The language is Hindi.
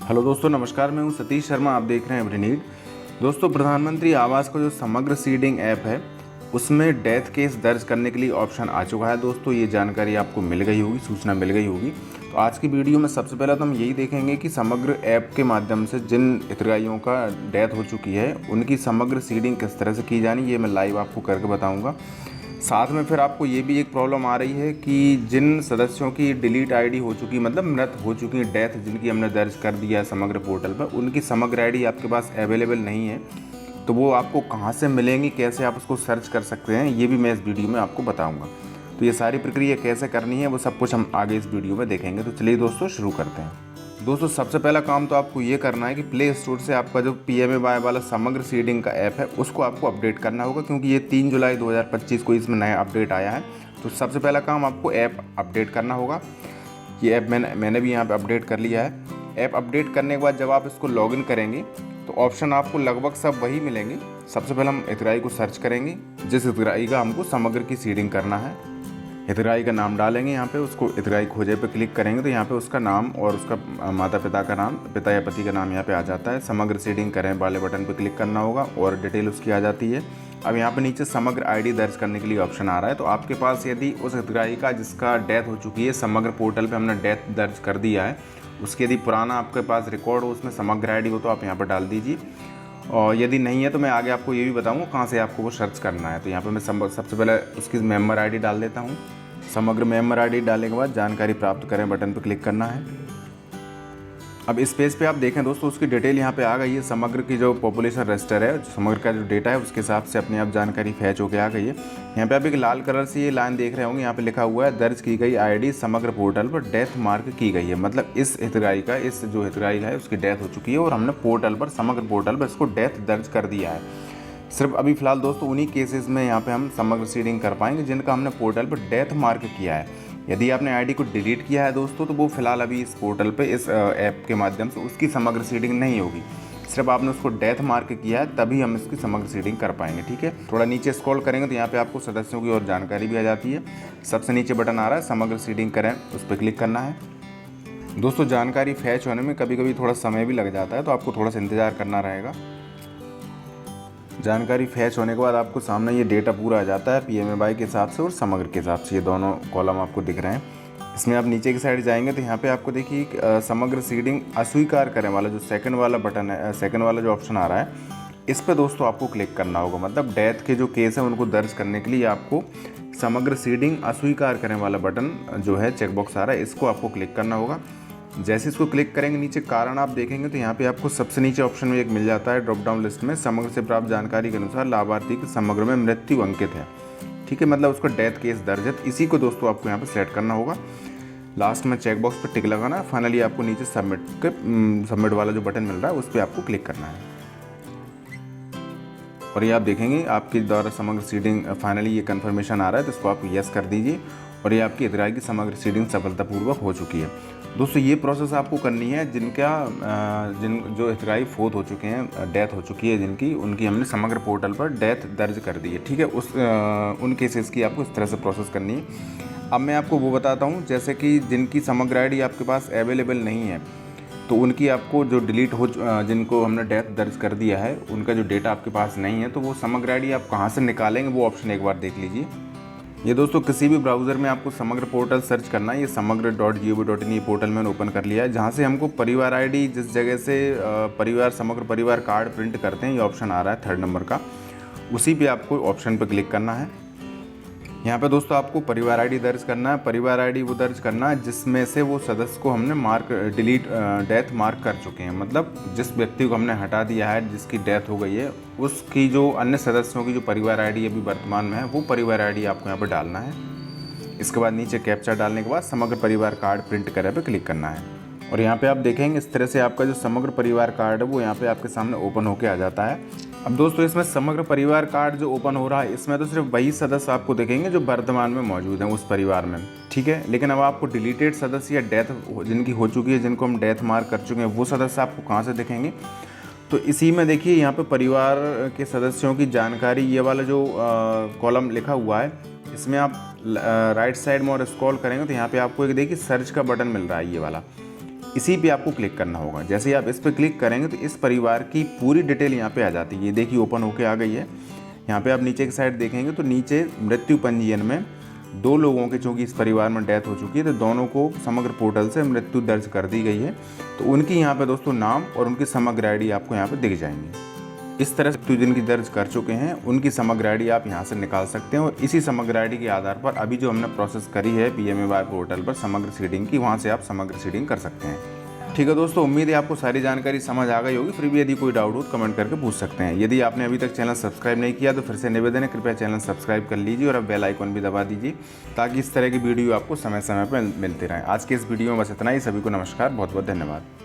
हेलो दोस्तों, नमस्कार। मैं हूं सतीश शर्मा। आप देख रहे हैं एवरीनीड। दोस्तों, प्रधानमंत्री आवास का जो समग्र सीडिंग ऐप है उसमें डेथ केस दर्ज करने के लिए ऑप्शन आ चुका है। दोस्तों, ये जानकारी आपको मिल गई होगी, सूचना मिल गई होगी। तो आज की वीडियो में सबसे पहले तो हम यही देखेंगे कि समग्र ऐप के माध्यम से जिन हितग्राहियों का डेथ हो चुकी है उनकी समग्र सीडिंग किस तरह से की जानी, ये मैं लाइव आपको करके बताऊँगा। साथ में फिर आपको ये भी एक प्रॉब्लम आ रही है कि जिन सदस्यों की डिलीट आईडी हो चुकी, मतलब मृत हो चुकी डेथ जिनकी हमने दर्ज कर दिया है समग्र पोर्टल पर, उनकी समग्र आईडी आपके पास अवेलेबल नहीं है। तो वो आपको कहाँ से मिलेंगी, कैसे आप उसको सर्च कर सकते हैं, ये भी मैं इस वीडियो में आपको बताऊंगा। तो ये सारी प्रक्रिया कैसे करनी है वो सब कुछ हम आगे इस वीडियो में देखेंगे। तो चलिए दोस्तों शुरू करते हैं। दोस्तों, सबसे पहला काम तो आपको ये करना है कि प्ले स्टोर से आपका जो PMAY वाला समग्र सीडिंग का ऐप है उसको आपको अपडेट करना होगा, क्योंकि ये 3 जुलाई 2025 को इसमें नया अपडेट आया है। तो सबसे पहला काम आपको ऐप अपडेट करना होगा। ये ऐप मैंने भी यहाँ पे अपडेट कर लिया है। ऐप अपडेट करने के बाद जब आप इसको लॉगिन करेंगे तो ऑप्शन आपको लगभग सब वही मिलेंगे। सबसे पहले हम हितग्राही को सर्च करेंगे, जिस हितग्राही का हमको समग्र की सीडिंग करना है। हितग्राही का नाम डालेंगे यहाँ पे, उसको हितग्राही खोजे पे क्लिक करेंगे तो यहाँ पे उसका नाम और उसका माता पिता का नाम, पिता या पति का नाम यहाँ पे आ जाता है। समग्र सीडिंग करें वाले बटन पे क्लिक करना होगा और डिटेल उसकी आ जाती है। अब यहाँ पे नीचे समग्र आईडी दर्ज करने के लिए ऑप्शन आ रहा है। तो आपके पास यदि उस हितग्राही का जिसका डेथ हो चुकी है, समग्र पोर्टल पर हमने डेथ दर्ज कर दिया है, उसके यदि पुराना आपके पास रिकॉर्ड हो, उसमें समग्र आईडी हो, तो आप यहाँ पर डाल दीजिए। और यदि नहीं है तो मैं आगे आपको ये भी बताऊँगा कहाँ से आपको वो सर्च करना है। तो यहाँ पे मैं सबसे पहले उसकी मेंबर आईडी डाल देता हूँ। समग्र मेंबर आईडी डालने के बाद जानकारी प्राप्त करें बटन पर क्लिक करना है। अब इस पेज पे आप देखें दोस्तों, उसकी डिटेल यहाँ पे आ गई है। समग्र की जो पॉपुलेशन रजिस्टर है, समग्र का जो डेटा है उसके हिसाब से अपने आप जानकारी फैच होकर आ गई है। यहाँ पे आप एक लाल कलर से ये लाइन देख रहे होंगे, यहाँ पे लिखा हुआ है दर्ज की गई आईडी समग्र पोर्टल पर डेथ मार्क की गई है। मतलब इस हितग्राही का, इस जो हितग्राही है उसकी डेथ हो चुकी है और हमने पोर्टल पर, समग्र पोर्टल पर इसको डेथ दर्ज कर दिया है। सिर्फ अभी फ़िलहाल दोस्तों उन्हीं केसेस में यहाँ पे हम समग्र सीडिंग कर पाएंगे जिनका हमने पोर्टल पर डेथ मार्क किया है। यदि आपने आईडी को डिलीट किया है दोस्तों, तो वो फ़िलहाल अभी इस पोर्टल पे, इस ऐप के माध्यम से उसकी समग्र सीडिंग नहीं होगी। सिर्फ आपने उसको डेथ मार्क किया है तभी हम इसकी समग्र सीडिंग कर पाएंगे। ठीक है, थोड़ा नीचे स्क्रॉल करेंगे तो यहाँ पे आपको सदस्यों की और जानकारी भी आ जाती है। सबसे नीचे बटन आ रहा है समग्र सीडिंग करें, उस पर क्लिक करना है। दोस्तों, जानकारी फैच होने में कभी कभी थोड़ा समय भी लग जाता है, तो आपको थोड़ा सा इंतज़ार करना रहेगा। जानकारी फैच होने के बाद आपको सामने ये डेटा पूरा आ जाता है PMAY के हिसाब से और समग्र के हिसाब से। ये दोनों कॉलम आपको दिख रहे हैं। इसमें आप नीचे की साइड जाएंगे तो यहाँ पे आपको देखिए समग्र सीडिंग अस्वीकार करें वाला जो सेकंड वाला बटन है, सेकंड वाला जो ऑप्शन आ रहा है, इस पर दोस्तों आपको क्लिक करना होगा। मतलब डेथ के जो केस हैं उनको दर्ज करने के लिए आपको समग्र सीडिंग अस्वीकार करें वाला बटन जो है, चेकबॉक्स आ रहा है, इसको आपको क्लिक करना होगा। जैसे इसको क्लिक करेंगे नीचे कारण आप देखेंगे तो यहाँ पे आपको सबसे नीचे ऑप्शन में एक मिल जाता है ड्रॉप डाउन लिस्ट में, समग्र से प्राप्त जानकारी के अनुसार लाभार्थी की समग्र में मृत्यु अंकित है। ठीक है, मतलब उसका डेथ केस दर्ज है। इसी को दोस्तों आपको यहाँ पे सेट करना होगा। लास्ट में चेकबॉक्स पर टिक लगाना है। फाइनली आपको नीचे सबमिट वाला जो बटन मिल रहा है उस पर आपको क्लिक करना है और ये आप देखेंगे आपके द्वारा समग्र सीडिंग फाइनली ये कन्फर्मेशन आ रहा है, तो इसको आप यस कर दीजिए और ये आपकी हितग्राही की समग्र सीडिंग सफलतापूर्वक हो चुकी है। दोस्तों, ये प्रोसेस आपको करनी है जो हितग्राही फोत हो चुके हैं, डेथ हो चुकी है जिनकी, उनकी हमने समग्र पोर्टल पर डेथ दर्ज कर दी है। ठीक है, उन केसेस की आपको इस तरह से प्रोसेस करनी है। अब मैं आपको वो बताता हूँ, जैसे कि जिनकी समग्र आईडी आपके पास अवेलेबल नहीं है, तो उनकी आपको जो डिलीट हो, जिनको हमने डेथ दर्ज कर दिया है, उनका जो डेटा आपके पास नहीं है, तो वो समग्र आईडी आप कहाँ से निकालेंगे वो ऑप्शन एक बार देख लीजिए। ये दोस्तों किसी भी ब्राउज़र में आपको समग्र पोर्टल सर्च करना है। ये समग्र.gov.in ये पोर्टल मैंने ओपन कर लिया है, जहाँ से हमको परिवार आईडी, जिस जगह से समग्र परिवार कार्ड प्रिंट करते हैं, ये ऑप्शन आ रहा है 3rd नंबर का, उसी पे आपको ऑप्शन पे क्लिक करना है। यहाँ पे दोस्तों आपको परिवार आईडी दर्ज करना है। परिवार आईडी वो दर्ज करना है जिसमें से वो सदस्य को हमने डेथ मार्क कर चुके हैं। मतलब जिस व्यक्ति को हमने हटा दिया है, जिसकी डेथ हो गई है, उसकी जो अन्य सदस्यों की जो परिवार आईडी अभी वर्तमान में है, वो परिवार आईडी आपको यहाँ पर डालना है। इसके बाद नीचे कैप्चा डालने के बाद समग्र परिवार कार्ड प्रिंट करें पे क्लिक करना है और यहाँ पे आप देखेंगे इस तरह से आपका जो समग्र परिवार कार्ड है वो यहाँ पे आपके सामने ओपन होके आ जाता है। अब दोस्तों, इसमें समग्र परिवार कार्ड जो ओपन हो रहा है, इसमें तो सिर्फ वही सदस्य आपको दिखेंगे जो वर्तमान में मौजूद हैं उस परिवार में। ठीक है, लेकिन अब आपको डिलीटेड सदस्य या डेथ जिनकी हो चुकी है, जिनको हम डेथ मार्क कर चुके हैं, वो सदस्य आपको कहाँ से दिखेंगे? तो इसी में देखिए यहाँ पे परिवार के सदस्यों की जानकारी, ये वाला जो कॉलम लिखा हुआ है, इसमें आप राइट साइड में और स्क्रॉल करेंगे तो यहाँ पे आपको एक देखिए सर्च का बटन मिल रहा है, ये वाला। इसी पे आपको क्लिक करना होगा। जैसे ही आप इस पर क्लिक करेंगे तो इस परिवार की पूरी डिटेल यहाँ पे आ जाती है। ये देखिए ओपन होके आ गई है। यहाँ पे आप नीचे की साइड देखेंगे तो नीचे मृत्यु पंजीयन में 2 लोगों के, चूँकि इस परिवार में डेथ हो चुकी है तो दोनों को समग्र पोर्टल से मृत्यु दर्ज कर दी गई है। तो उनकी यहाँ पे दोस्तों नाम और उनकी समग्र आईडी आपको यहाँ पे दिख जाएंगे। इस तरह से मृत्यु जिनकी दर्ज कर चुके हैं उनकी समग्र आईडी आप यहाँ से निकाल सकते हैं और इसी समग्र आईडी के आधार पर अभी जो हमने प्रोसेस करी है PMAY पोर्टल पर समग्र सीडिंग की, वहाँ से आप समग्र सीडिंग कर सकते हैं। ठीक है दोस्तों, उम्मीद है आपको सारी जानकारी समझ आ गई होगी। फिर भी यदि कोई डाउट हो तो कमेंट करके पूछ सकते हैं। यदि आपने अभी तक चैनल सब्सक्राइब नहीं किया तो फिर से निवेदन है, कृपया चैनल सब्सक्राइब कर लीजिए और अब बेल आइकन भी दबा दीजिए ताकि इस तरह की वीडियो आपको समय समय पर मिलती रहे। आज के इस वीडियो में बस इतना ही। सभी को नमस्कार, बहुत बहुत धन्यवाद।